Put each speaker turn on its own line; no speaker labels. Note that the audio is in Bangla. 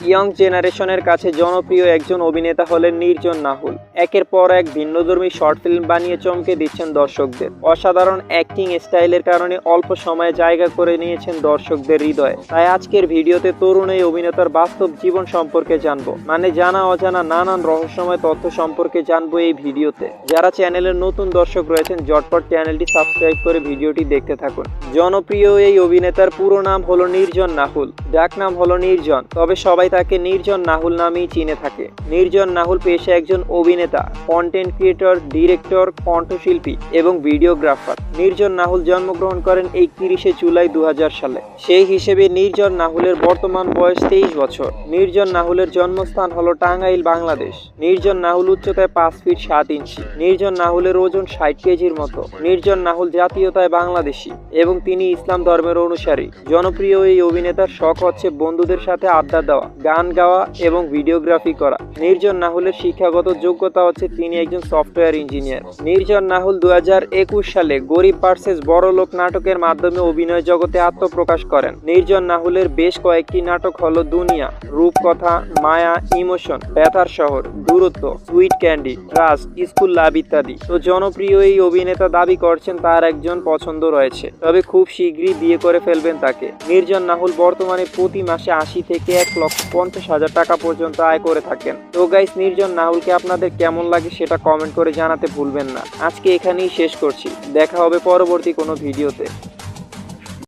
ইয়ং জেনারেশনের কাছে জনপ্রিয় একজন অভিনেতা হলেন নির্জন নাহুল। একের পর এক ভিন্নধর্মী শর্ট ফিল্ম বানিয়ে চমকে দিচ্ছেন দর্শকদের। অসাধারণ অ্যাক্টিং স্টাইলের কারণে অল্প সময়ে জায়গা করে নিয়েছেন দর্শকদের হৃদয়ে। তাই আজকের ভিডিওতে তরুণ এই অভিনেতার বাস্তব জীবন সম্পর্কে জানবো, মানে জানা অজানা নানান রহস্যময় তথ্য সম্পর্কে জানবো এই ভিডিওতে। যারা চ্যানেলের নতুন দর্শক রয়েছেন ঝটপট চ্যানেলটি সাবস্ক্রাইব করে ভিডিওটি দেখতে থাকুন। জনপ্রিয় এই অভিনেতার পুরো নাম হলো নির্জন নাহুল, ডাক নাম হলো নির্জন, তবে সবাই তাকে নির্জন নাহুল নামেই চিনে থাকে। নির্জন নাহুল পেশায় একজন অভিনেতা, কন্টেন্ট ক্রিয়েটর, ডিরেক্টর, কণ্ঠশিল্পী এবং ভিডিওগ্রাফার। নির্জন নাহুল জন্মগ্রহণ করেন 31শে জুলাই 2000 সালে। সেই হিসেবে নির্জন নাহুলের বর্তমান বয়স 23 বছর। নির্জন নাহুলের জন্মস্থান হলো টাঙ্গাইল, বাংলাদেশ। নির্জন নাহুল উচ্চতায় 5 ফিট 7 ইঞ্চি। নির্জন নাহুলের ওজন 60 কেজির মতো। নির্জন নাহুল জাতীয়তায় বাংলাদেশী এবং তিনি ইসলাম ধর্মের অনুসারী। জনপ্রিয় এই অভিনেতার শখ হচ্ছে বন্ধুদের সাথে আড্ডা দেওয়া, গান গাওয়া এবং ভিডিওগ্রাফি করা। নির্জন নাহুলের শিক্ষাগত যোগ্যতা হচ্ছে তিনি একজন সফটওয়্যার ইঞ্জিনিয়ার। নির্জন নাহুল 2021 সালে গরিব ভার্সেস বড়লোক নাটকের মাধ্যমে অভিনয় জগতে আত্মপ্রকাশ করেন। নির্জন নাহুলের বেশ কয়েকটি নাটক হলো দুনিয়া, রূপকথা, মায়া, ইমোশন, ব্যথার শহর, দূরত্ব, সুইট ক্যান্ডি, ট্রাস্ট, স্কুল লাভ ইত্যাদি। তো জনপ্রিয় এই অভিনেতা দাবি করছেন তার একজন পছন্দ রয়েছে, তবে খুব শীঘ্রই বিয়ে করে ফেলবেন তাকে। নির্জন নাহুল বর্তমানে প্রতি মাসে 80 থেকে 1,50,000 টাকা পর্যন্ত আয় করে থাকেন। তো গাইস, নির্জন নাহুলকে আপনাদের কেমন লাগে সেটা কমেন্ট করে জানাতে ভুলবেন না। আজকে এখানেই শেষ করছি, দেখা হবে পরবর্তী কোনো ভিডিওতে।